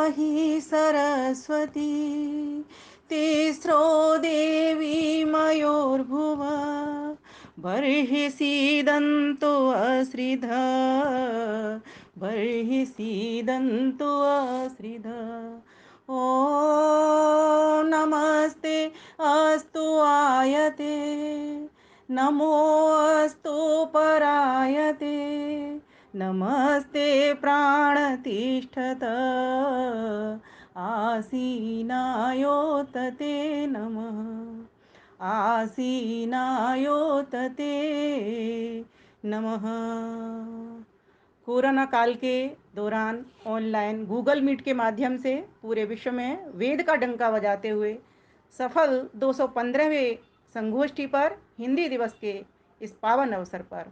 पाहि सरस्वती तिस्रो देवी मयोर्भुवः बर्हिः सीदन्तु अश्रिधा बर्हिः सीदन्तु अश्रिधा। ॐ नमस्ते अस्तु आयते नमो अस्तु परायते नमस्ते प्राणतिष्ठत आसीनायोतते नमः आसीनायोतते नमः। कोरोना काल के दौरान ऑनलाइन गूगल मीट के माध्यम से पूरे विश्व में वेद का डंका बजाते हुए सफल 215वें संगोष्ठी पर हिंदी दिवस के इस पावन अवसर पर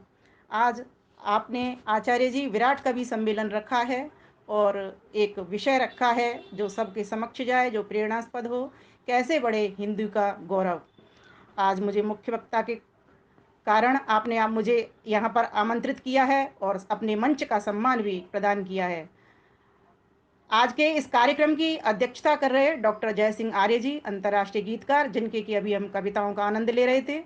आज आपने आचार्य जी विराट कवि सम्मेलन रखा है और एक विषय रखा है जो सबके समक्ष जाए, जो प्रेरणास्पद हो, कैसे बढ़े हिंदू का गौरव। आज मुझे मुख्य वक्ता के कारण आपने आप मुझे यहाँ पर आमंत्रित किया है और अपने मंच का सम्मान भी प्रदान किया है। आज के इस कार्यक्रम की अध्यक्षता कर रहे डॉक्टर जय सिंह आर्य जी, अंतर्राष्ट्रीय गीतकार, जिनके कि अभी हम कविताओं का आनंद ले रहे थे।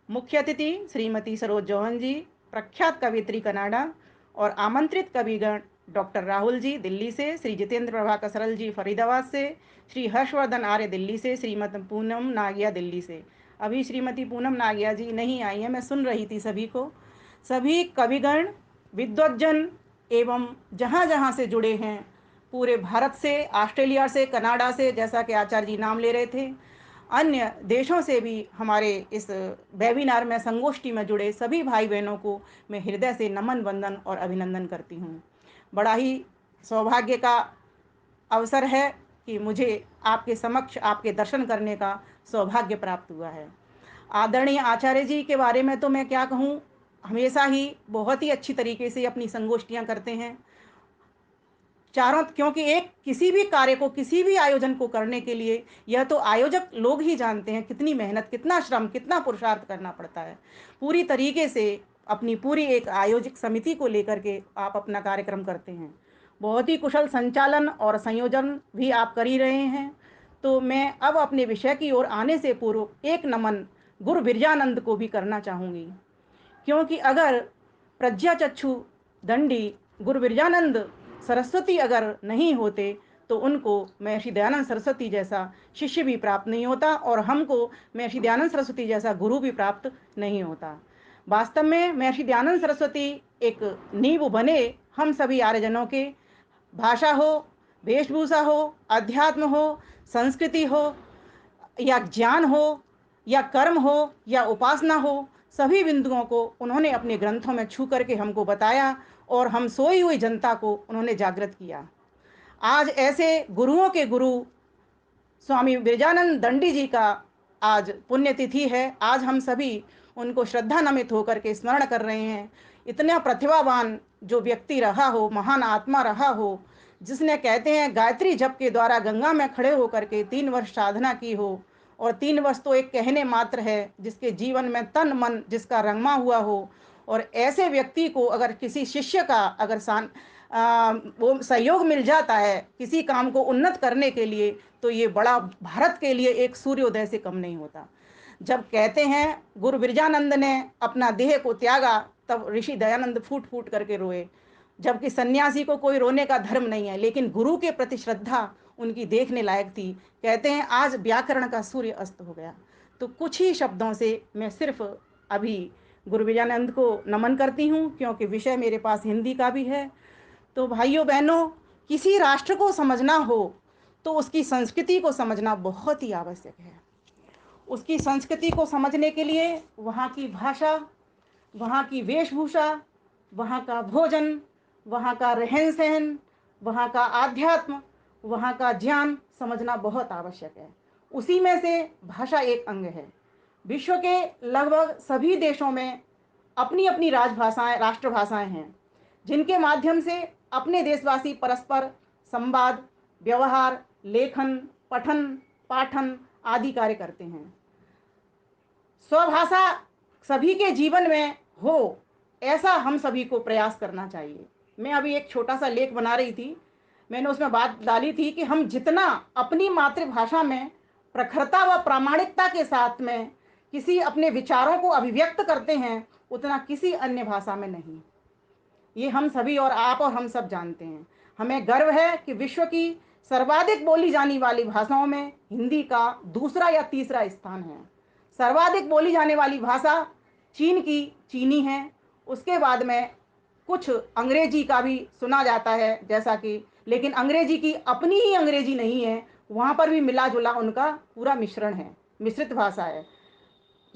मुख्य अतिथि श्रीमती सरोज जौहन जी, प्रख्यात कवित्री कनाडा, और आमंत्रित कविगण डॉक्टर राहुल जी दिल्ली से, श्री जितेंद्र प्रभाकर सरल जी फरीदाबाद से, श्री हर्षवर्धन आर्य दिल्ली से, श्रीमती पूनम नागिया दिल्ली से। अभी श्रीमती पूनम नागिया जी नहीं आई हैं, मैं सुन रही थी सभी को। सभी कविगण, विद्वज्जन एवं जहाँ जहाँ से जुड़े हैं, पूरे भारत से, ऑस्ट्रेलिया से, कनाडा से, जैसा कि आचार्य जी नाम ले रहे थे, अन्य देशों से भी हमारे इस वेबिनार में, संगोष्ठी में जुड़े सभी भाई बहनों को मैं हृदय से नमन, वंदन और अभिनंदन करती हूँ। बड़ा ही सौभाग्य का अवसर है कि मुझे आपके समक्ष आपके दर्शन करने का सौभाग्य प्राप्त हुआ है। आदरणीय आचार्य जी के बारे में तो मैं क्या कहूँ, हमेशा ही बहुत ही अच्छी तरीके से अपनी संगोष्ठियाँ करते हैं चारों, क्योंकि एक किसी भी कार्य को, किसी भी आयोजन को करने के लिए यह तो आयोजक लोग ही जानते हैं कितनी मेहनत, कितना श्रम, कितना पुरुषार्थ करना पड़ता है। पूरी तरीके से अपनी पूरी एक आयोजक समिति को लेकर के आप अपना कार्यक्रम करते हैं। बहुत ही कुशल संचालन और संयोजन भी आप कर ही रहे हैं। तो मैं अब अपने विषय की ओर आने से पूर्व एक नमन गुरु बिरजानंद को भी करना चाहूँगी, क्योंकि अगर प्रज्ञाचक्षु दंडी गुरु बिरजानंद सरस्वती अगर नहीं होते तो उनको महर्षि दयानंद सरस्वती जैसा शिष्य भी प्राप्त नहीं होता और हमको महर्षि दयानंद सरस्वती जैसा गुरु भी प्राप्त नहीं होता। वास्तव में महर्षि दयानंद सरस्वती एक नींव बने हम सभी आर्यजनों के, भाषा हो, वेशभूषा हो, अध्यात्म हो, संस्कृति हो, या ज्ञान हो, या कर्म हो, या उपासना हो, सभी बिंदुओं को उन्होंने अपने ग्रंथों में छू करके हमको बताया और हम सोई हुई जनता को उन्होंने जागृत किया। आज ऐसे गुरुओं के गुरु स्वामी बिरजानंद दंडी जी का आज पुण्यतिथि है। आज हम सभी उनको श्रद्धा नमित होकर के स्मरण कर रहे हैं। इतना प्रतिभावान जो व्यक्ति रहा हो, महान आत्मा रहा हो, जिसने कहते हैं गायत्री जप के द्वारा गंगा में खड़े होकर के 3 वर्ष साधना की हो, और 3 वर्ष तो एक कहने मात्र है, जिसके जीवन में तन मन जिसका रंगमा हुआ हो, और ऐसे व्यक्ति को अगर किसी शिष्य का अगर वो सहयोग मिल जाता है किसी काम को उन्नत करने के लिए, तो ये बड़ा भारत के लिए एक सूर्योदय से कम नहीं होता। जब कहते हैं गुरु बिरजानंद ने अपना देह को त्यागा, तब ऋषि दयानंद फूट फूट करके रोए, जबकि सन्यासी को कोई रोने का धर्म नहीं है, लेकिन गुरु के प्रति श्रद्धा उनकी देखने लायक थी। कहते हैं आज व्याकरण का सूर्य अस्त हो गया। तो कुछ ही शब्दों से मैं सिर्फ अभी गुरु विजयानंद को नमन करती हूँ, क्योंकि विषय मेरे पास हिंदी का भी है। तो भाइयों बहनों, किसी राष्ट्र को समझना हो तो उसकी संस्कृति को समझना बहुत ही आवश्यक है। उसकी संस्कृति को समझने के लिए वहाँ की भाषा, वहाँ की वेशभूषा, वहाँ का भोजन, वहाँ का रहन सहन, वहाँ का आध्यात्म, वहाँ का ज्ञान समझना बहुत आवश्यक है। उसी में से भाषा एक अंग है। विश्व के लगभग सभी देशों में अपनी अपनी राजभाषाएं, राष्ट्रभाषाएं हैं, जिनके माध्यम से अपने देशवासी परस्पर संवाद, व्यवहार, लेखन, पठन, पाठन आदि कार्य करते हैं। स्वभाषा सभी के जीवन में हो, ऐसा हम सभी को प्रयास करना चाहिए। मैं अभी एक छोटा सा लेख बना रही थी, मैंने उसमें बात डाली थी कि हम जितना अपनी मातृभाषा में प्रखरता व प्रामाणिकता के साथ में किसी अपने विचारों को अभिव्यक्त करते हैं, उतना किसी अन्य भाषा में नहीं। ये हम सभी और आप और हम सब जानते हैं। हमें गर्व है कि विश्व की सर्वाधिक बोली जाने वाली भाषाओं में हिंदी का दूसरा या तीसरा स्थान है। सर्वाधिक बोली जाने वाली भाषा चीन की चीनी है, उसके बाद में कुछ अंग्रेजी का भी सुना जाता है जैसा कि, लेकिन अंग्रेजी की अपनी ही अंग्रेजी नहीं है, वहाँ पर भी मिला जुला उनका पूरा मिश्रण है, मिश्रित भाषा है।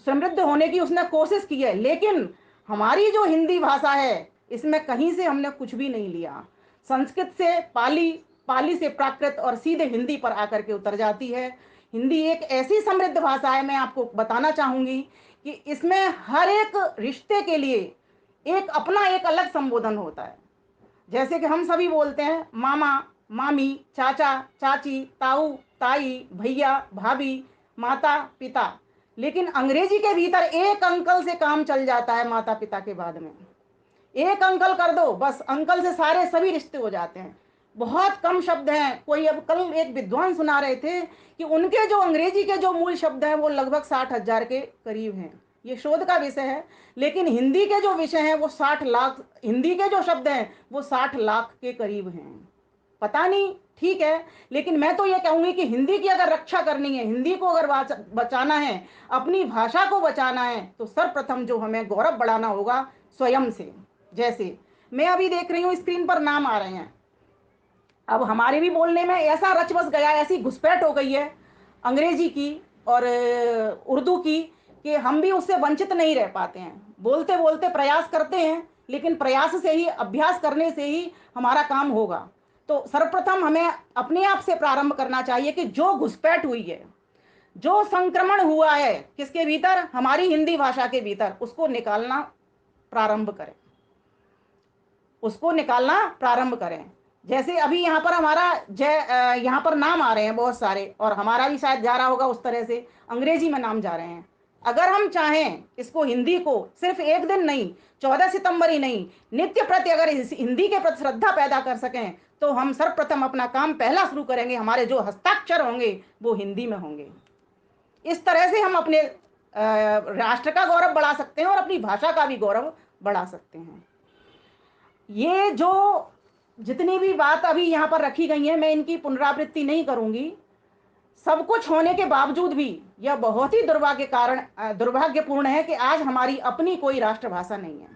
समृद्ध होने की उसने कोशिश की है, लेकिन हमारी जो हिंदी भाषा है इसमें कहीं से हमने कुछ भी नहीं लिया। संस्कृत से पाली, पाली से प्राकृत और सीधे हिंदी पर आकर के उतर जाती है। हिंदी एक ऐसी समृद्ध भाषा है, मैं आपको बताना चाहूंगी कि इसमें हर एक रिश्ते के लिए एक अपना एक अलग संबोधन होता है। जैसे कि हम सभी बोलते हैं मामा, मामी, चाचा, चाची, ताऊ, ताई, भैया, भाभी, माता, पिता, लेकिन अंग्रेजी के भीतर एक अंकल से काम चल जाता है। माता पिता के बाद में एक अंकल कर दो, बस अंकल से सारे सभी रिश्ते हो जाते हैं। बहुत कम शब्द हैं। कोई, अब कल एक विद्वान सुना रहे थे कि उनके जो अंग्रेजी के जो मूल शब्द हैं वो लगभग 60,000 के करीब हैं। ये शोध का विषय है, लेकिन हिंदी के जो विषय हैं वो 60 लाख, हिंदी के जो शब्द हैं वो 60 लाख के करीब हैं। पता नहीं, ठीक है, लेकिन मैं तो ये कहूंगी कि हिंदी की अगर रक्षा करनी है, हिंदी को अगर बचाना है, अपनी भाषा को बचाना है, तो सर्वप्रथम जो हमें गौरव बढ़ाना होगा स्वयं से। जैसे मैं अभी देख रही हूँ स्क्रीन पर नाम आ रहे हैं, अब हमारे भी बोलने में ऐसा रच बस गया, ऐसी घुसपैठ हो गई है अंग्रेजी की और उर्दू की कि हम भी उससे वंचित नहीं रह पाते हैं। बोलते बोलते प्रयास करते हैं, लेकिन प्रयास से ही, अभ्यास करने से ही हमारा काम होगा। तो सर्वप्रथम हमें अपने आप से प्रारंभ करना चाहिए कि जो घुसपैठ हुई है, जो संक्रमण हुआ है किसके भीतर, हमारी हिंदी भाषा के भीतर, उसको निकालना प्रारंभ करें, उसको निकालना प्रारंभ करें। जैसे अभी यहाँ पर हमारा यहाँ पर नाम आ रहे हैं बहुत सारे, और हमारा भी शायद जा रहा होगा उस तरह से, अंग्रेजी में नाम जा रहे हैं। अगर हम चाहें इसको, हिंदी को सिर्फ एक दिन नहीं, 14 सितंबर ही नहीं, नित्य प्रति अगर हिंदी के प्रति श्रद्धा पैदा कर सकें, तो हम सर्वप्रथम अपना काम पहला शुरू करेंगे, हमारे जो हस्ताक्षर होंगे वो हिंदी में होंगे। इस तरह से हम अपने राष्ट्र का गौरव बढ़ा सकते हैं और अपनी भाषा का भी गौरव बढ़ा सकते हैं। ये जो जितनी भी बात अभी यहाँ पर रखी गई है, मैं इनकी पुनरावृत्ति नहीं करूंगी। सब कुछ होने के बावजूद भी यह बहुत ही दुर्भाग्यपूर्ण है कि आज हमारी अपनी कोई राष्ट्रभाषा नहीं है।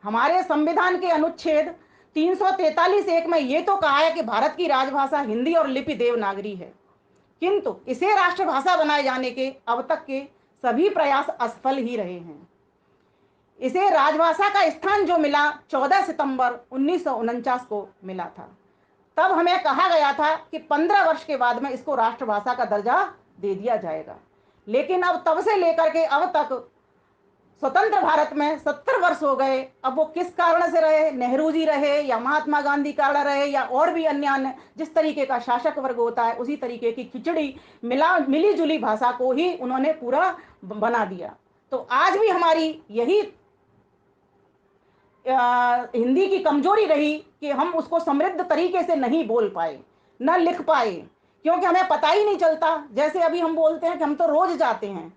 हमारे संविधान के अनुच्छेद 343(1) में ये तो कहा है कि भारत की राजभाषा हिंदी और लिपि देवनागरी है, किंतु इसे राष्ट्रभाषा बनाए जाने के अब तक के सभी प्रयास असफल ही रहे हैं। इसे राजभाषा का स्थान जो मिला 14 सितंबर 1949 को मिला था। तब हमें कहा गया था कि 15 वर्ष के बाद में इसको राष्ट्रभाषा का दर्जा दे दिया जाएगा, लेकिन अब तब से लेकर के अब तक स्वतंत्र भारत में 70 वर्ष हो गए। अब वो किस कारण से रहे, नेहरू जी रहे या महात्मा गांधी कारण रहे या और भी अन्य अन्य, जिस तरीके का शासक वर्ग होता है उसी तरीके की खिचड़ी मिली जुली भाषा को ही उन्होंने पूरा बना दिया। तो आज भी हमारी यही हिंदी की कमजोरी रही कि हम उसको समृद्ध तरीके से नहीं बोल पाए, न लिख पाए, क्योंकि हमें पता ही नहीं चलता। जैसे अभी हम बोलते हैं कि हम तो रोज जाते हैं,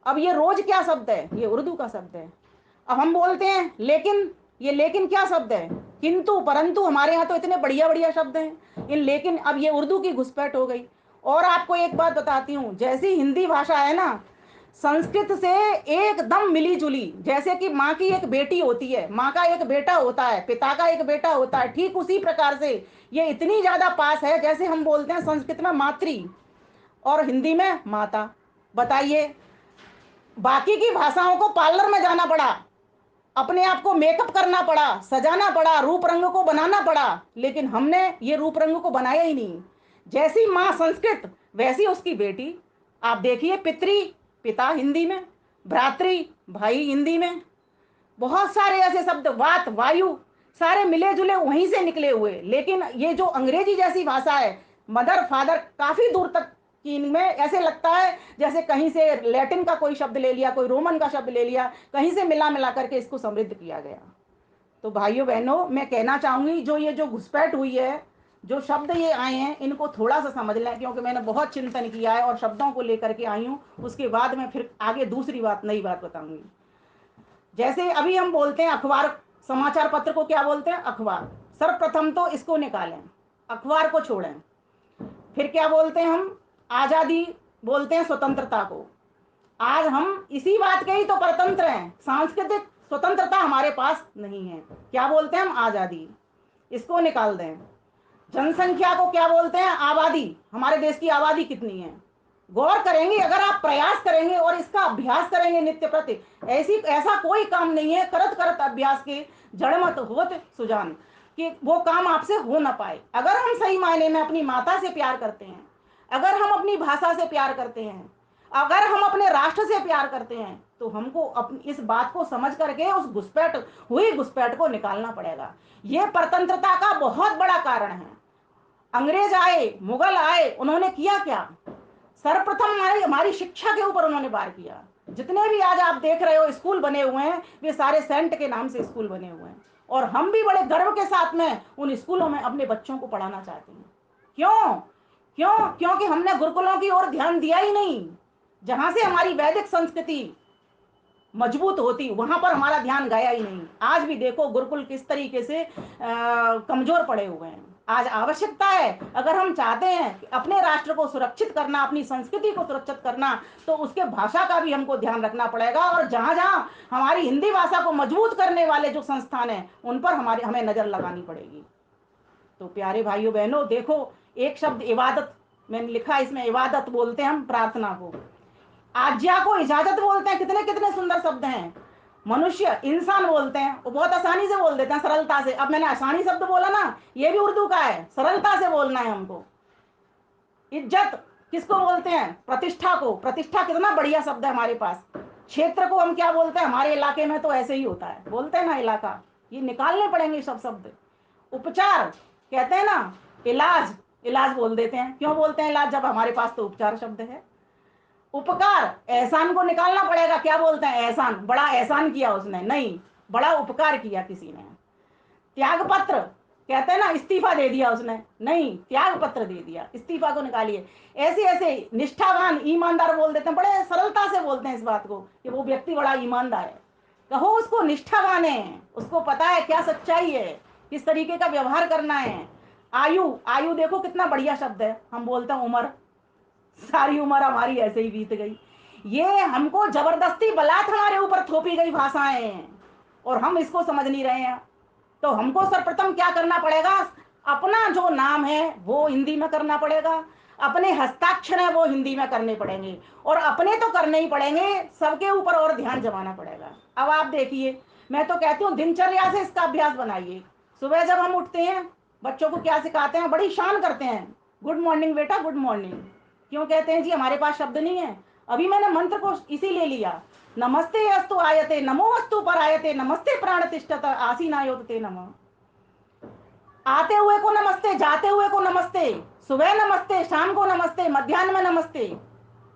अब ये रोज क्या शब्द है, ये उर्दू का शब्द है। अब हम बोलते हैं लेकिन, ये लेकिन क्या शब्द है, किंतु परंतु, हमारे यहाँ तो इतने बढ़िया बढ़िया शब्द हैं इन, लेकिन अब ये उर्दू की घुसपैठ हो गई। और आपको एक बात बताती हूँ, जैसी हिंदी भाषा है ना, संस्कृत से एकदम मिली जुली, जैसे कि माँ की एक बेटी होती है, माँ का एक बेटा होता है, पिता का एक बेटा होता है, ठीक उसी प्रकार से ये इतनी ज्यादा पास है। जैसे हम बोलते हैं संस्कृत में मातृ और हिंदी में माता। बताइए, बाकी की भाषाओं को पार्लर में जाना पड़ा, अपने आप को मेकअप करना पड़ा, सजाना पड़ा, रूप रंग को बनाना पड़ा, लेकिन हमने ये रूप रंग को बनाया ही नहीं। जैसी माँ संस्कृत, वैसी उसकी बेटी। आप देखिए, पितृ पिता हिंदी में, भ्रातृ भाई हिंदी में, बहुत सारे ऐसे शब्द, वात वायु, सारे मिले जुले वहीं से निकले हुए। लेकिन ये जो अंग्रेजी जैसी भाषा है, मदर फादर काफी दूर तक की, इनमें ऐसे लगता है जैसे कहीं से लैटिन का कोई शब्द ले लिया, कोई रोमन का शब्द ले लिया, कहीं से मिला मिला करके इसको समृद्ध किया गया। तो भाइयों बहनों, मैं कहना चाहूंगी जो ये जो घुसपैठ हुई है, जो शब्द ये आए हैं इनको थोड़ा सा समझ लें, क्योंकि मैंने बहुत चिंतन किया है और शब्दों को लेकर के आई हूँ। उसके बाद मैं फिर आगे दूसरी बात, नई बात बताऊंगी। जैसे अभी हम बोलते हैं अखबार, समाचार पत्र को क्या बोलते हैं? अखबार। सर्वप्रथम तो इसको निकालें, अखबार को छोड़ें। फिर क्या बोलते हैं हम? आजादी बोलते हैं, स्वतंत्रता को। आज हम इसी बात के ही तो परतंत्र हैं। सांस्कृतिक स्वतंत्रता हमारे पास नहीं है। क्या बोलते हैं हम? आजादी। इसको निकाल दें। जनसंख्या को क्या बोलते हैं? आबादी। हमारे देश की आबादी कितनी है? गौर करेंगे, अगर आप प्रयास करेंगे और इसका अभ्यास करेंगे नित्य प्रति, ऐसा कोई काम नहीं है करत करत अभ्यास के जड़मत होत सुजान, कि वो काम आपसे हो ना पाए। अगर हम सही मायने में अपनी माता से प्यार करते हैं, अगर हम अपनी भाषा से प्यार करते हैं, अगर हम अपने राष्ट्र से प्यार करते हैं, तो हमको इस बात को समझ करके उस घुसपैठ को निकालना पड़ेगा। ये परतंत्रता का बहुत बड़ा कारण है। अंग्रेज आए, मुगल आए, उन्होंने किया क्या? सर्वप्रथम हमारी हमारी शिक्षा के ऊपर उन्होंने वार किया। जितने भी आज आप देख रहे हो स्कूल बने हुए हैं, वे सारे सेंट के नाम से स्कूल बने हुए हैं, और हम भी बड़े गर्व के साथ में उन स्कूलों में अपने बच्चों को पढ़ाना चाहते हैं। क्यों? क्योंकि हमने गुरुकुलों की ओर ध्यान दिया ही नहीं। जहां से हमारी वैदिक संस्कृति मजबूत होती, वहां पर हमारा ध्यान गया ही नहीं। आज भी देखो गुरुकुल किस तरीके से कमजोर पड़े हुए हैं। आज आवश्यकता है, अगर हम चाहते हैं कि अपने राष्ट्र को सुरक्षित करना, अपनी संस्कृति को सुरक्षित करना, तो उसके भाषा का भी हमको ध्यान रखना पड़ेगा। और जहां जहां हमारी हिंदी भाषा को मजबूत करने वाले जो संस्थान हैं, उन पर हमें नजर लगानी पड़ेगी। तो प्यारे भाइयों बहनों, देखो, एक शब्द इबादत मैंने लिखा, इसमें इबादत बोलते हैं हम प्रार्थना को। आज्ञा को इजाजत बोलते हैं। कितने कितने सुंदर शब्द हैं। मनुष्य, इंसान बोलते हैं, वो बहुत आसानी से बोल देते हैं, सरलता से। अब मैंने आसानी शब्द बोला ना, ये भी उर्दू का है। सरलता से बोलना है हमको। इज्जत किसको बोलते हैं? प्रतिष्ठा को। प्रतिष्ठा कितना बढ़िया शब्द है हमारे पास। क्षेत्र को हम क्या बोलते हैं? हमारे इलाके में तो ऐसे ही होता है, बोलते हैं ना इलाका। ये निकालने पड़ेंगे सब शब्द। उपचार कहते हैं ना, इलाज, इलाज बोल देते हैं। क्यों बोलते हैं इलाज, जब हमारे पास तो उपचार शब्द है। उपकार, एहसान को निकालना पड़ेगा। क्या बोलते हैं? एहसान, बड़ा एहसान किया उसने, नहीं, बड़ा उपकार किया किसी ने। त्याग पत्र कहते हैं ना, इस्तीफा दे दिया उसने, नहीं, त्याग पत्र दे दिया, इस्तीफा को निकालिए। ऐसे ऐसे निष्ठावान, ईमानदार बोल देते हैं, बड़े सरलता से बोलते हैं इस बात को कि वो व्यक्ति बड़ा ईमानदार है। कहो उसको निष्ठावान है, उसको पता है क्या सच्चाई है, किस तरीके का व्यवहार करना है। आयु, आयु देखो कितना बढ़िया शब्द है। हम बोलते हैं उम्र, सारी उम्र हमारी ऐसे ही बीत गई। ये हमको जबरदस्ती बलात् हमारे ऊपर थोपी गई भाषाएं हैं, और हम इसको समझ नहीं रहे हैं। तो हमको सर्वप्रथम क्या करना पड़ेगा? अपना जो नाम है वो हिंदी में करना पड़ेगा, अपने हस्ताक्षर है वो हिंदी में करने पड़ेंगे, और अपने तो करने ही पड़ेंगे, सबके ऊपर और ध्यान जमाना पड़ेगा। अब आप देखिए, मैं तो कहती हूँ दिनचर्या से इसका अभ्यास बनाइए। सुबह जब हम उठते हैं, बच्चों को क्या सिखाते हैं? बड़ी शान करते हैं, गुड मॉर्निंग बेटा, गुड मॉर्निंग। क्यों कहते हैं जी? हमारे पास शब्द नहीं है। अभी मैंने मंत्र को इसीलिए लिया, नमस्ते अस्तु आयते, नमो अस्तु पर आयते, नमस्ते प्राण तिष्ठत आसीनायोतते नमः। आते हुए को नमस्ते, जाते हुए को नमस्ते, सुबह नमस्ते, शाम को नमस्ते, मध्याह्न में नमस्ते।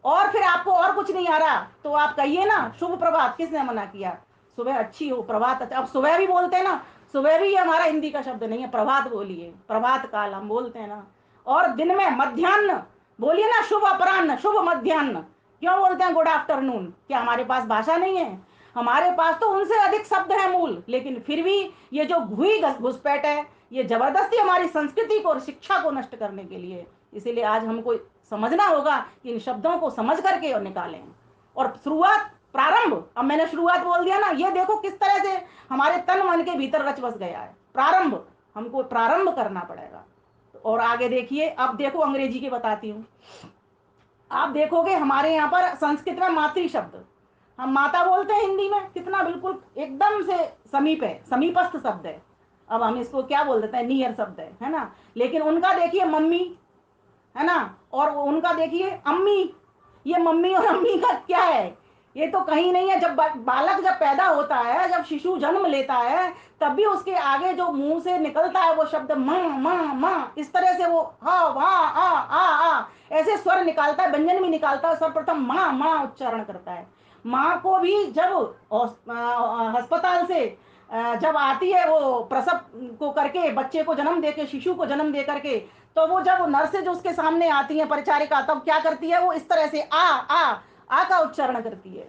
और फिर आपको और कुछ नहीं आ रहा तो आप कहिए ना शुभ प्रभात। किसने मना किया? सुबह अच्छी हो, प्रभात अच्छा। अब सुबह भी बोलते हैं ना, सुबह भी हमारा हिंदी का शब्द नहीं है, प्रभात बोलिए, प्रभात काल हम बोलते हैं ना। और दिन में मध्याह्न बोलिए ना, शुभ अपराह्न, शुभ मध्याह्न। क्यों बोलते हैं गुड आफ्टरनून? क्या हमारे पास भाषा नहीं है? हमारे पास तो उनसे अधिक शब्द है मूल, लेकिन फिर भी ये जो घुसपैठ है, ये जबरदस्ती हमारी संस्कृति को और शिक्षा को नष्ट करने के लिए। इसीलिए आज हमको समझना होगा कि इन शब्दों को समझ करके और निकालें। और शुरुआत, प्रारंभ, अब मैंने शुरुआत बोल दिया ना, ये देखो किस तरह से हमारे तन मन के भीतर रच बस गया है। प्रारंभ, हमको प्रारंभ करना पड़ेगा। और आगे देखिए, अब देखो अंग्रेजी की बताती हूँ। आप देखोगे हमारे यहाँ पर संस्कृत में मातृ शब्द, हम माता बोलते हैं हिंदी में, कितना बिल्कुल एकदम से समीप है, समीपस्थ शब्द है। अब हम इसको क्या बोल देते हैं? नियर शब्द है ना। लेकिन उनका देखिए मम्मी, है ना, और उनका देखिए अम्मी। ये मम्मी और अम्मी का क्या है? ये तो कहीं नहीं है। जब बालक जब पैदा होता है, जब शिशु जन्म लेता है, तब भी उसके आगे जो मुंह से निकलता है वो शब्द माँ माँ माँ, इस तरह से वो हा वाह आ ऐसे स्वर निकालता है, व्यंजन भी निकालता है। सर्वप्रथम माँ माँ उच्चारण करता है। माँ को भी जब अस्पताल से जब आती है वो प्रसव को करके, बच्चे को जन्म दे के, शिशु को जन्म दे करके, तो वो जब नर्सेज उसके सामने आती हैं, परिचारिका, तब क्या करती है वो, इस तरह से आ का उच्चारण करती है।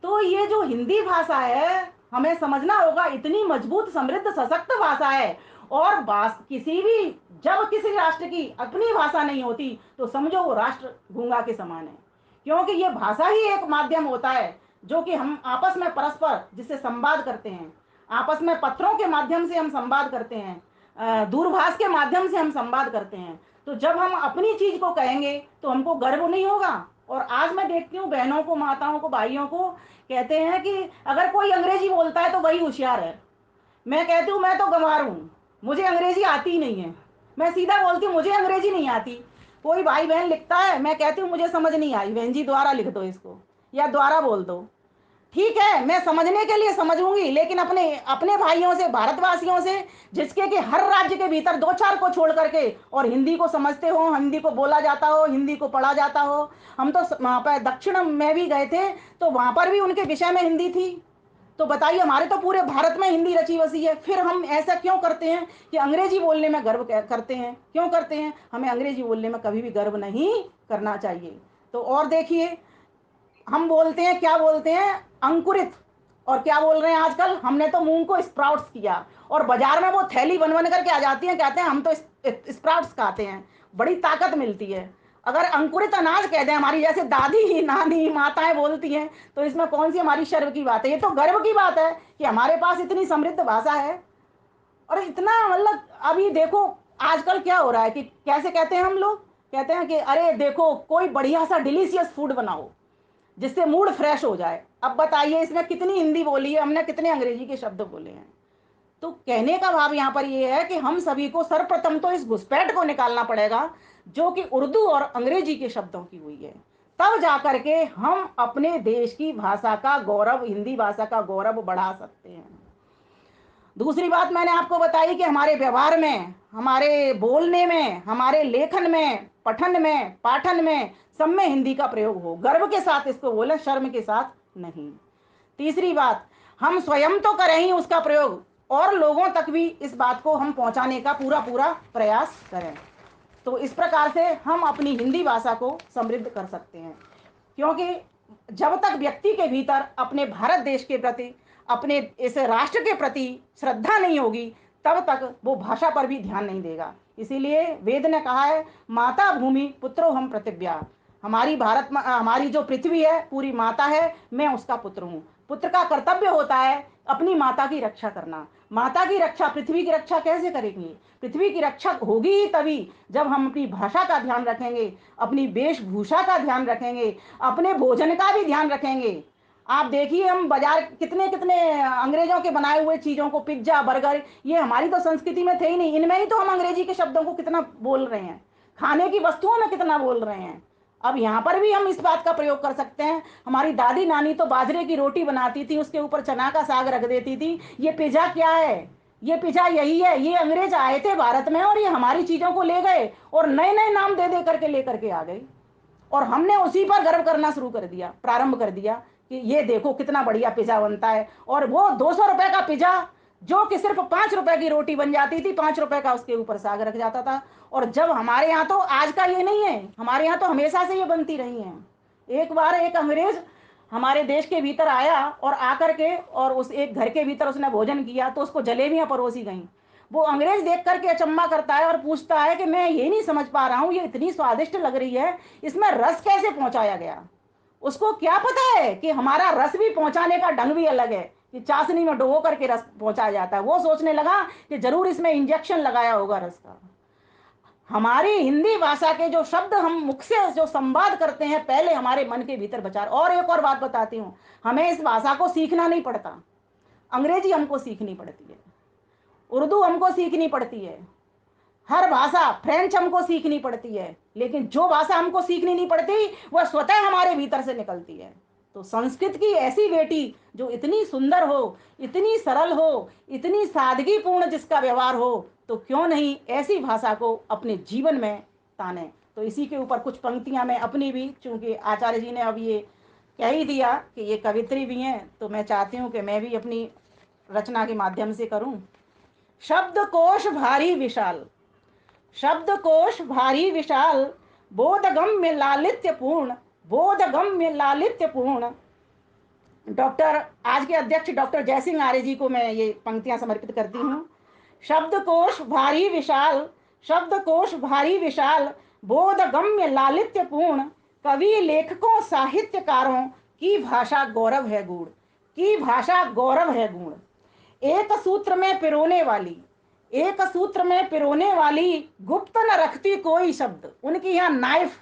तो ये जो हिंदी भाषा है, हमें समझना होगा, इतनी मजबूत, समृद्ध, सशक्त भाषा है। और किसी भी, जब किसी राष्ट्र की अपनी भाषा नहीं होती तो समझो वो राष्ट्र गूंगा के समान है। क्योंकि ये भाषा ही एक माध्यम होता है जो कि हम आपस में परस्पर जिससे संवाद करते हैं। आपस में पत्रों के माध्यम से हम संवाद करते हैं, दूरभाष के माध्यम से हम संवाद करते हैं। तो जब हम अपनी चीज को कहेंगे तो हमको गर्व नहीं होगा। और आज मैं देखती हूँ बहनों को, माताओं को, भाइयों को, कहते हैं कि अगर कोई अंग्रेजी बोलता है तो वही होशियार है। मैं कहती हूँ मैं तो गंवार हूँ, मुझे अंग्रेजी आती ही नहीं है। मैं सीधा बोलती हूँ मुझे अंग्रेजी नहीं आती। कोई भाई बहन लिखता है, मैं कहती हूँ मुझे समझ नहीं आई, बहन जी दोबारा लिख दो इसको, या दोबारा बोल दो। ठीक है, मैं समझने के लिए समझूंगी, लेकिन अपने अपने भाइयों से, भारतवासियों से, जिसके कि हर राज्य के भीतर दो चार को छोड़ करके और हिंदी को समझते हो, हिंदी को बोला जाता हो, हिंदी को पढ़ा जाता हो। हम तो वहां पर दक्षिण में भी गए थे, तो वहां पर भी उनके विषय में हिंदी थी। तो बताइए, हमारे तो पूरे भारत में हिंदी रची बसी है, फिर हम ऐसा क्यों करते हैं कि अंग्रेजी बोलने में गर्व करते हैं? क्यों करते हैं? हमें अंग्रेजी बोलने में कभी भी गर्व नहीं करना चाहिए। तो और देखिए, हम बोलते हैं, क्या बोलते हैं, अंकुरित। और क्या बोल रहे हैं आजकल, हमने तो मूंग को स्प्राउट्स किया। और बाजार में वो थैली बन बन करके आ जाती है, कहते हैं हम तो स्प्राउट्स खाते हैं, बड़ी ताकत मिलती है। अगर अंकुरित अनाज कह दें, हमारी जैसे दादी ही, नानी, माताएं बोलती हैं, तो इसमें कौन सी हमारी शर्म की बात है? ये तो गर्व की बात है कि हमारे पास इतनी समृद्ध भाषा है। और इतना, मतलब अभी देखो आजकल क्या हो रहा है कि कैसे कहते हैं हम लोग, कहते हैं कि अरे देखो कोई बढ़िया सा डिलीशियस फूड बनाओ जिससे मूड फ्रेश हो जाए। अब बताइए इसमें कितनी हिंदी बोली है हमने, कितने अंग्रेजी के शब्द बोले हैं। तो कहने का भाव यहाँ पर ये है कि हम सभी को सर्वप्रथम तो इस घुसपैठ को निकालना पड़ेगा जो कि उर्दू और अंग्रेजी के शब्दों की हुई है। तब जाकर के हम अपने देश की भाषा का गौरव, हिंदी भाषा का गौरव बढ़ा सकते हैं। दूसरी बात मैंने आपको बताई कि हमारे व्यवहार में, हमारे बोलने में, हमारे लेखन में, पठन में, पाठन में, सब में हिंदी का प्रयोग हो, गर्व के साथ इसको बोले, शर्म के साथ नहीं। तीसरी बात, हम स्वयं तो करें ही उसका प्रयोग, और लोगों तक भी इस बात को हम पहुंचाने का पूरा पूरा प्रयास करें। तो इस प्रकार से हम अपनी हिंदी भाषा को समृद्ध कर सकते हैं। क्योंकि जब तक व्यक्ति के भीतर अपने भारत देश के प्रति, अपने इस राष्ट्र के प्रति श्रद्धा नहीं होगी, तब तक वो भाषा पर भी ध्यान नहीं देगा। इसीलिए वेद ने कहा है, माता भूमि पुत्रो हम प्रतिव्या। हमारी हमारी जो पृथ्वी है पूरी माता है, मैं उसका पुत्र हूँ। पुत्र का कर्तव्य होता है अपनी माता की रक्षा करना। माता की रक्षा, पृथ्वी की रक्षा कैसे करेंगे? पृथ्वी की रक्षा होगी ही तभी जब हम अपनी भाषा का ध्यान रखेंगे, अपनी वेशभूषा का ध्यान रखेंगे, अपने भोजन का भी ध्यान रखेंगे। आप देखिए, हम बाजार कितने कितने अंग्रेजों के बनाए हुए चीजों को, पिज्जा, बर्गर, ये हमारी तो संस्कृति में थे ही नहीं, इनमें ही तो हम अंग्रेजी के शब्दों को कितना बोल रहे हैं, खाने की वस्तुओं में कितना बोल रहे हैं। अब यहाँ पर भी हम इस बात का प्रयोग कर सकते हैं। हमारी दादी नानी तो बाजरे की रोटी बनाती थी, उसके ऊपर चना का साग रख देती थी। ये पिज्जा क्या है? ये पिज्जा यही है, ये अंग्रेज आए थे भारत में और ये हमारी चीजों को ले गए और नए नए नाम दे दे करके लेकर के आ गए। और हमने उसी पर गर्व करना शुरू कर दिया, प्रारंभ कर दिया कि ये देखो कितना बढ़िया पिज्जा बनता है। और वो 200 रुपए का पिज्जा, जो कि सिर्फ 5 रुपए की रोटी बन जाती थी, 5 रुपए का उसके ऊपर साग रख जाता था। और जब हमारे यहाँ तो आज का ये नहीं है, हमारे यहाँ तो हमेशा से ये बनती रही है। एक बार एक अंग्रेज हमारे देश के भीतर आया और आकर के और उस एक घर के भीतर उसने भोजन किया, तो उसको जलेबियां परोसी गई। वो अंग्रेज देख करके अचंबा करता है और पूछता है कि मैं ये नहीं समझ पा रहा हूँ, ये इतनी स्वादिष्ट लग रही है, इसमें रस कैसे पहुंचाया गया? उसको क्या पता है कि हमारा रस भी पहुंचाने का ढंग भी अलग है, कि चाशनी में डुबो करके रस पहुंचाया जाता है। वो सोचने लगा कि जरूर इसमें इंजेक्शन लगाया होगा रस का। हमारी हिंदी भाषा के जो शब्द हम मुख से जो संवाद करते हैं, पहले हमारे मन के भीतर विचार। और एक और बात बताती हूँ, हमें इस भाषा को सीखना नहीं पड़ता। अंग्रेजी हमको सीखनी पड़ती है, उर्दू हमको सीखनी पड़ती है, हर भाषा, फ्रेंच हमको सीखनी पड़ती है। लेकिन जो भाषा हमको सीखनी नहीं पड़ती वह स्वतः हमारे भीतर से निकलती है। तो संस्कृत की ऐसी बेटी जो इतनी सुंदर हो, इतनी सरल हो, इतनी सादगीपूर्ण जिसका व्यवहार हो, तो क्यों नहीं ऐसी भाषा को अपने जीवन में ताने। तो इसी के ऊपर कुछ पंक्तियां मैं अपनी भी, चूंकि आचार्य जी ने अब ये कह ही दिया कि ये कवित्री भी हैं, तो मैं चाहती हूँ कि मैं भी अपनी रचना के माध्यम से करूं। शब्दकोश भारी विशाल, शब्दकोश भारी विशाल, बोधगम्य लालित्यपूर्ण, बोधगम्य लालित्यपूर्ण। डॉक्टर आज के अध्यक्ष डॉक्टर जयसिंह आर्य जी को मैं ये पंक्तियां समर्पित करती हूँ। शब्दकोश भारी विशाल, शब्दकोश भारी विशाल, बोधगम्य लालित्यपूर्ण, कवि लेखकों साहित्यकारों की भाषा गौरव है गूढ़, की भाषा गौरव है गूढ़। एक सूत्र में पिरोने वाली, एक सूत्र में पिरोने वाली, गुप्त न रखती कोई शब्द। उनकी यहाँ नाइफ,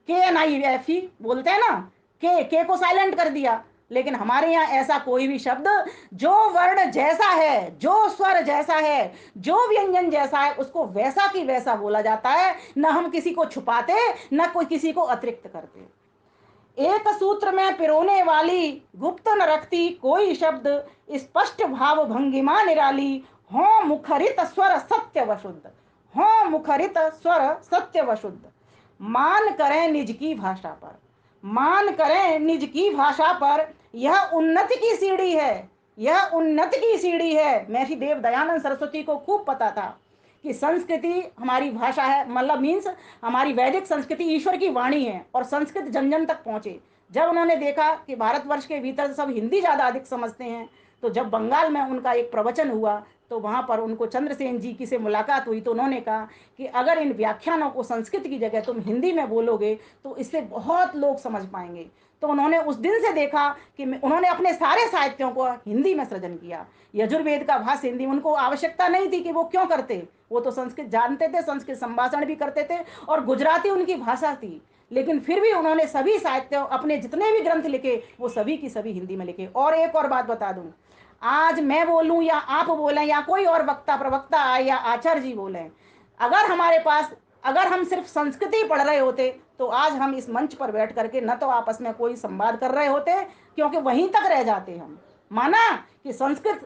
KNIFE बोलते हैं ना, के को साइलेंट कर दिया। लेकिन हमारे यहाँ ऐसा कोई भी शब्द, जो वर्ण जैसा है, जो स्वर जैसा है, जो व्यंजन जैसा है, उसको वैसा की वैसा बोला जाता है। न हम किसी को छुपाते, न कोई किसी को अतिरिक्त करते। एक सूत्र में पिरोने वाली, गुप्त न रखती कोई शब्द, स्पष्ट भाव भंगिमा निराली, हो मुखरित स्वर सत्य वशुद्ध, हो मुखरित स्वर सत्य वशुद्ध। मान करें निज की भाषा पर, मान करें निज की भाषा पर, यह उन्नति की सीढ़ी है, यह उन्नति की सीढ़ी है। महर्षि देव दयानंद सरस्वती को खूब पता था कि संस्कृति हमारी भाषा है, मतलब मीन्स हमारी वैदिक संस्कृति ईश्वर की वाणी है और संस्कृत जन जन तक पहुंचे। जब उन्होंने देखा कि भारतवर्ष के भीतर सब हिंदी ज़्यादा अधिक समझते हैं, तो जब बंगाल में उनका एक प्रवचन हुआ तो वहाँ पर उनको चंद्रसेन जी की से मुलाकात हुई, तो उन्होंने कहा कि अगर इन व्याख्यानों को संस्कृत की जगह तुम हिंदी में बोलोगे तो इससे बहुत लोग समझ पाएंगे। तो उन्होंने उस दिन से देखा कि उन्होंने अपने सारे साहित्यों को हिंदी में सृजन किया। यजुर्वेद का भाष्य हिंदी, उनको आवश्यकता नहीं थी कि वो क्यों करते, वो तो संस्कृत जानते थे, संस्कृत संभाषण भी करते थे और गुजराती उनकी भाषा थी। लेकिन फिर भी उन्होंने सभी साहित्य, अपने जितने भी ग्रंथ लिखे वो सभी की सभी हिंदी में लिखे। और एक और बात बता दूं, आज मैं बोलूं या आप बोलें या कोई और वक्ता प्रवक्ता आए या आचार्य जी बोलें, अगर हमारे पास, अगर हम सिर्फ संस्कृति पढ़ रहे होते तो आज हम इस मंच पर बैठ करके न तो आपस में कोई संवाद कर रहे होते, क्योंकि वहीं तक रह जाते हम। माना कि संस्कृत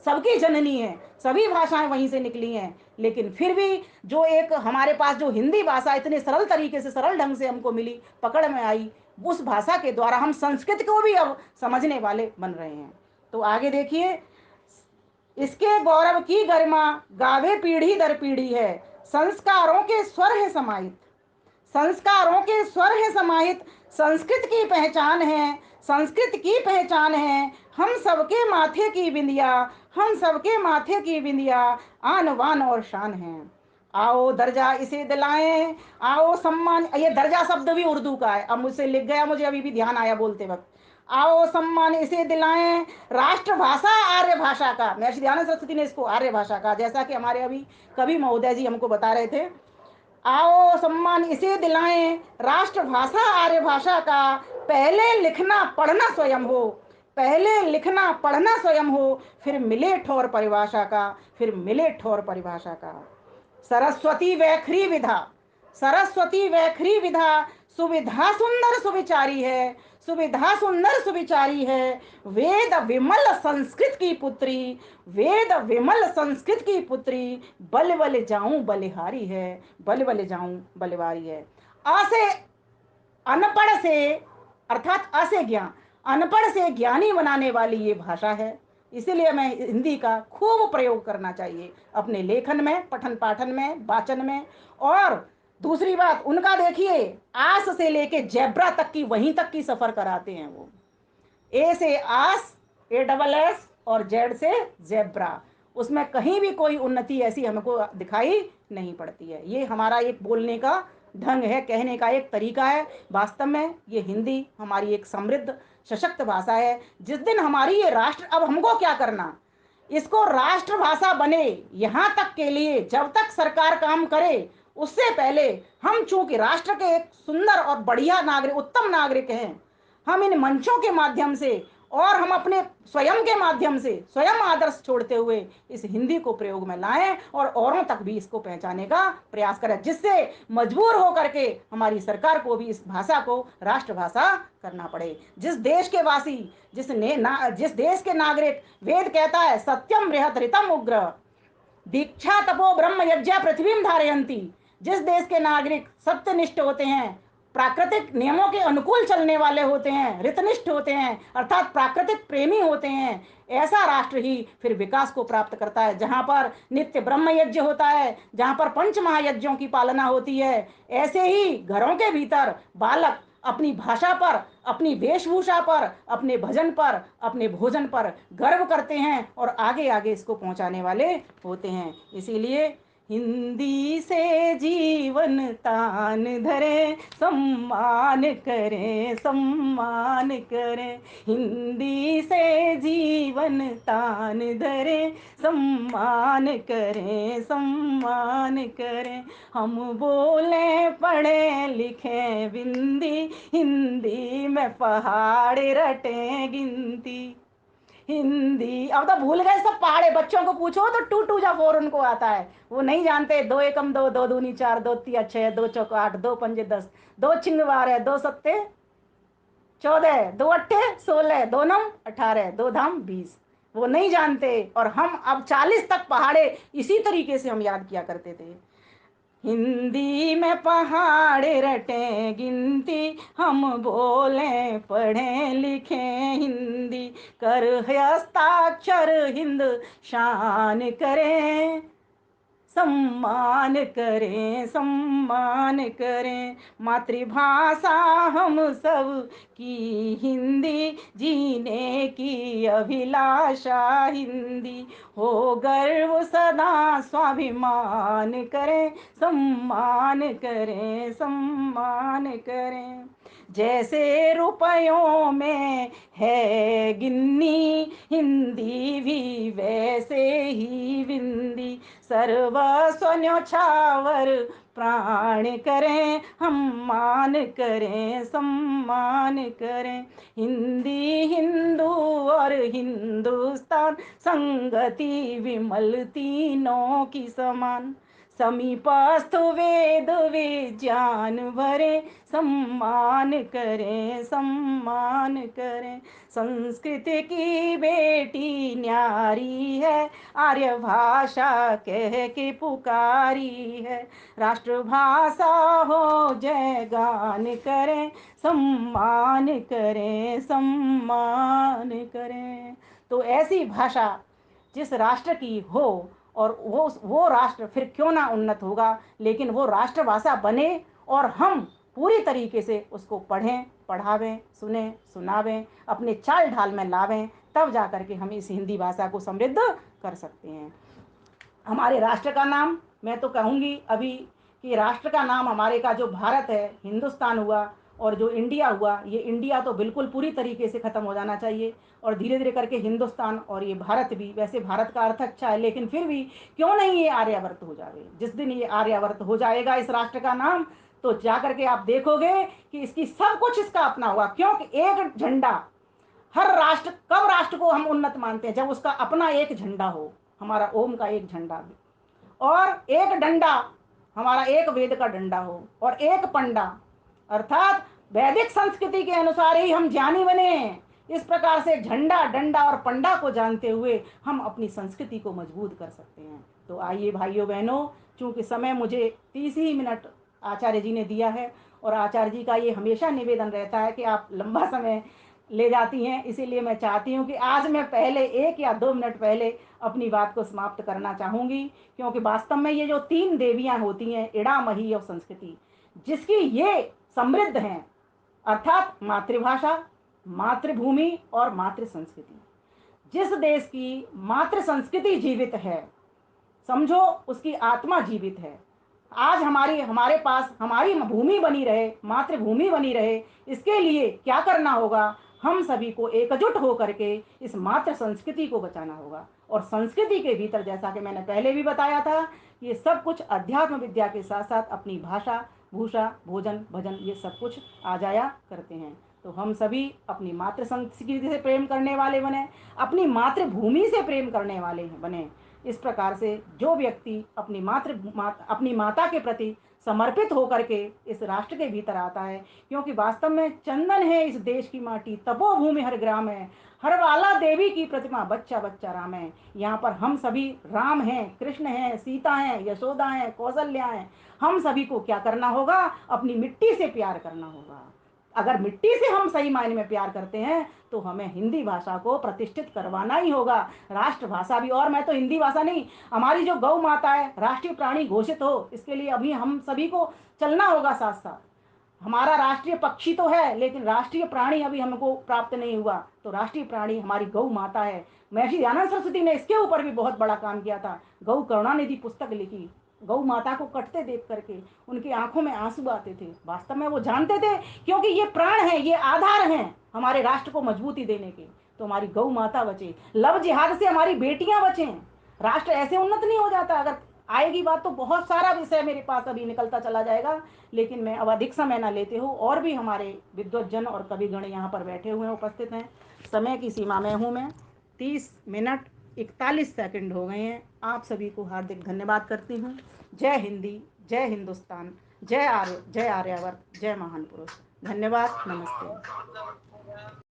सबकी जननी है, सभी भाषाएं वहीं से निकली हैं, लेकिन फिर भी जो एक हमारे पास जो हिंदी भाषा इतने सरल तरीके से, सरल ढंग से हमको मिली, पकड़ में आई, उस भाषा के द्वारा हम संस्कृत को भी अब समझने वाले बन रहे हैं। तो आगे देखिए, इसके गौरव की गरिमा गावे पीढ़ी दर पीढ़ी है, संस्कारों के स्वर है समाहित, संस्कारों के स्वर है समाहित, संस्कृत की पहचान है, संस्कृत की पहचान है, हम सबके माथे की बिंदिया, हम सबके माथे की बिंदिया, आन वान और शान है। आओ दर्जा इसे दिलाएं, आओ सम्मान, ये दर्जा शब्द भी उर्दू का है, अब मुझसे लिख गया, मुझे अभी भी ध्यान आया बोलते वक्त। आओ सम्मान इसे दिलाएं, राष्ट्रभाषा आर्य भाषा का, महर्षि दयानंद सरस्वती ने इसको आर्य भाषा का, जैसा कि हमारे अभी कवि महोदय जी हमको बता रहे थे। आओ सम्मान इसे दिलाएं, राष्ट्रभाषा आर्य भाषा का, पहले लिखना पढ़ना स्वयं हो, पहले लिखना पढ़ना स्वयं हो, फिर मिले ठोर परिभाषा का, फिर मिले ठोर परिभाषा का। सरस्वती वैखरी विधा, सरस्वती वैखरी विधा, सुविधा सुंदर सुविचारी है, सुविधा सुंदर सुविचारी है, वेद विमल संस्कृत की पुत्री, वेद विमल संस्कृत की पुत्री, बल बल जाऊं बलिहारी है, बल बल जाऊं बलिहारी है। अ से अनपढ़ से, अर्थात अ से ज्ञान, अनपढ़ से ज्ञानी बनाने वाली ये भाषा है। इसीलिए मैं हिंदी का खूब प्रयोग करना चाहिए अपने लेखन में, पठन पाठन में, वाचन में। और दूसरी बात, उनका देखिए, आस से लेके जेब्रा तक की, वहीं तक की सफर कराते हैं वो। ए से आस, ASS और जेड से जेब्रा, उसमें कहीं भी कोई उन्नति ऐसी हमको दिखाई नहीं पड़ती है। ये हमारा एक बोलने का ढंग है, कहने का एक तरीका है। वास्तव में ये हिंदी हमारी एक समृद्ध सशक्त भाषा है। जिस दिन हमारी ये राष्ट्र, अब हमको क्या करना, इसको राष्ट्रभाषा बने यहाँ तक के लिए जब तक सरकार काम करे, उससे पहले हम चूंकि राष्ट्र के एक सुंदर और बढ़िया नागरिक, उत्तम नागरिक हैं, हम इन मंचों के माध्यम से और हम अपने स्वयं के माध्यम से स्वयं आदर्श छोड़ते हुए इस हिंदी को प्रयोग में लाएं और औरों तक भी इसको पहचाने का प्रयास करें, जिससे मजबूर होकर के हमारी सरकार को भी इस भाषा को राष्ट्रभाषा करना पड़े। जिस देश के वासी, जिस देश के नागरिक, वेद कहता है सत्यम बृहत ऋतम उग्र, दीक्षा तपो ब्रह्म यज्ञ पृथ्वी धारयंती, जिस देश के नागरिक सत्यनिष्ठ होते हैं प्राकृतिक नियमों के अनुकूल चलने वाले होते हैं, ऋतनिष्ठ होते हैं, अर्थात प्राकृतिक प्रेमी होते हैं, ऐसा राष्ट्र ही फिर विकास को प्राप्त करता है। जहाँ पर नित्य ब्रह्म यज्ञ होता है, जहाँ पर पंच महायज्ञों की पालना होती है, ऐसे ही घरों के भीतर बालक अपनी भाषा पर, अपनी वेशभूषा पर, अपने भजन पर, अपने भोजन पर गर्व करते हैं और आगे आगे इसको पहुंचाने वाले होते हैं। इसीलिए हिंदी से जीवन तान धरे, सम्मान करें, सम्मान करें। हिंदी से जीवन तान धरे, सम्मान करें, सम्मान करें। हम बोले पढ़े लिखे बिंदी, हिंदी में पहाड़ रटे गिनती। हिंदी अब तो भूल गए सब पहाड़े, बच्चों को पूछो तो टू टू जा फोर उनको आता है, वो नहीं जानते। दो एकम दो, दो दूनी चार, दो तिया छह, दो चौक आठ, दो पंजे 10, दो छिंग बारह, दो सत्ते 14, दो अट्ठे 16, दो नम 18, दो धाम 20, वो नहीं जानते। और हम अब 40 तक पहाड़े इसी तरीके से हम याद किया करते थे। हिंदी में पहाड़े रटे गिनती, हम बोले पढ़े लिखे हिंदी। कर हस्ताक्षर हिंद शान करें, सम्मान करें, सम्मान करें। मातृभाषा हम सब की हिंदी, जीने की अभिलाषा हिंदी। हो गर्व सदा स्वाभिमान करें, सम्मान करें, सम्मान करें। जैसे रुपयों में है गिन्नी, हिंदी भी वैसे ही विंदी। सर्वस्व न्योछावर प्राण करें, हम मान करें, सम्मान करें। हिंदी हिंदू और हिंदुस्तान, संगति विमल तीनों की समान। समीपस्थ वेद विज्ञान भरे, सम्मान करें, सम्मान करें। संस्कृत की बेटी न्यारी है, आर्य भाषा कह के पुकारी है। राष्ट्रभाषा हो जय गान करें, सम्मान करें, सम्मान करें। तो ऐसी भाषा जिस राष्ट्र की हो, और वो राष्ट्र फिर क्यों ना उन्नत होगा, लेकिन वो राष्ट्रभाषा बने और हम पूरी तरीके से उसको पढ़ें, पढ़ावें, सुने, सुनावें, अपने चाल ढाल में लावें, तब जा करके हम इस हिंदी भाषा को समृद्ध कर सकते हैं। हमारे राष्ट्र का नाम, मैं तो कहूँगी अभी कि राष्ट्र का नाम हमारे का जो भारत है, हिंदुस्तान हुआ, और जो इंडिया हुआ, ये इंडिया तो बिल्कुल पूरी तरीके से ख़त्म हो जाना चाहिए, और धीरे धीरे करके हिंदुस्तान और ये भारत भी। वैसे भारत का अर्थ अच्छा है, लेकिन फिर भी क्यों नहीं ये आर्यावर्त हो जाए। जिस दिन ये आर्यावर्त हो जाएगा इस राष्ट्र का नाम, तो जा करके आप देखोगे कि इसकी सब कुछ इसका अपना होगा। क्योंकि एक झंडा, हर राष्ट्र, कब राष्ट्र को हम उन्नत मानते हैं, जब उसका अपना एक झंडा हो, हमारा ओम का एक झंडा भी, और एक डंडा, हमारा एक वेद का डंडा हो, और एक पंडा, अर्थात वैदिक संस्कृति के अनुसार ही हम ज्ञानी बने। इस प्रकार से झंडा, डंडा और पंडा को जानते हुए हम अपनी संस्कृति को मजबूत कर सकते हैं। तो आइए भाइयों बहनों, चूंकि समय मुझे 30 ही मिनट आचार्य जी ने दिया है, और आचार्य जी का ये हमेशा निवेदन रहता है कि आप लंबा समय ले जाती हैं, इसीलिए मैं चाहती हूँ कि आज मैं पहले 1 या 2 मिनट पहले अपनी बात को समाप्त करना चाहूँगी। क्योंकि वास्तव में ये जो 3 देवियाँ होती हैं, इड़ा, मही और संस्कृति, जिसकी ये समृद्ध हैं, अर्थात मातृभाषा, मातृभूमि और मातृ संस्कृति। जिस देश की मातृ संस्कृति जीवित है, समझो उसकी आत्मा जीवित है। आज हमारे पास हमारी भूमि बनी रहे, मातृभूमि बनी रहे, इसके लिए क्या करना होगा, हम सभी को एकजुट होकर के इस मातृ संस्कृति को बचाना होगा। और संस्कृति के भीतर, जैसा कि मैंने पहले भी बताया था, ये सब कुछ अध्यात्म विद्या के साथ साथ अपनी भाषा, भूषा, भोजन, भजन, ये सब कुछ आ जाया करते हैं। तो हम सभी अपनी मातृ संस्कृति से प्रेम करने वाले बने, अपनी मातृभूमि से प्रेम करने वाले बने। इस प्रकार से जो व्यक्ति अपनी अपनी माता के प्रति समर्पित होकर के इस राष्ट्र के भीतर आता है, क्योंकि वास्तव में चंदन है इस देश की माटी, तपोभूमि हर ग्राम है, हर वाला देवी की प्रतिमा, बच्चा बच्चा राम है। यहाँ पर हम सभी राम हैं, कृष्ण हैं, सीता हैं, यशोदा हैं, कौशल्या हैं। हम सभी को क्या करना होगा? अपनी मिट्टी से प्यार करना होगा। अगर मिट्टी से हम सही मायने में प्यार करते हैं तो हमें हिंदी भाषा को प्रतिष्ठित करवाना ही होगा, राष्ट्रभाषा भी। और मैं तो हिंदी भाषा नहीं, हमारी जो गौ माता है राष्ट्रीय प्राणी घोषित हो, इसके लिए अभी हम सभी को चलना होगा साथ साथ। हमारा राष्ट्रीय पक्षी तो है लेकिन राष्ट्रीय प्राणी अभी हमको प्राप्त नहीं हुआ, तो राष्ट्रीय प्राणी हमारी गौ माता है। महर्षि दयानंद सरस्वती ने इसके ऊपर भी बहुत बड़ा काम किया था, गौ करुणानिधि पुस्तक लिखी। गौ माता को कटते देख करके उनकी आंखों में आंसू आते थे, वास्तव में वो जानते थे क्योंकि ये प्राण है, ये आधार हैं हमारे राष्ट्र को मजबूती देने के। तो हमारी गौ माता बचे, लव जिहाद से हमारी बेटियां बचे। राष्ट्र ऐसे उन्नत नहीं हो जाता। अगर आएगी बात तो बहुत सारा विषय मेरे पास अभी निकलता चला जाएगा, लेकिन मैं अब अधिक समय ना लेते हूँ। और भी हमारे विद्वज्जन और कविगण यहाँ पर बैठे हुए हैं, उपस्थित हैं। समय की सीमा में हूँ मैं, 30 मिनट 41 सेकंड हो गए हैं। आप सभी को हार्दिक धन्यवाद करती हूँ। जय हिंदी, जय हिंदुस्तान, जय आर्यवर्त, जय महान पुरुष। धन्यवाद, नमस्ते।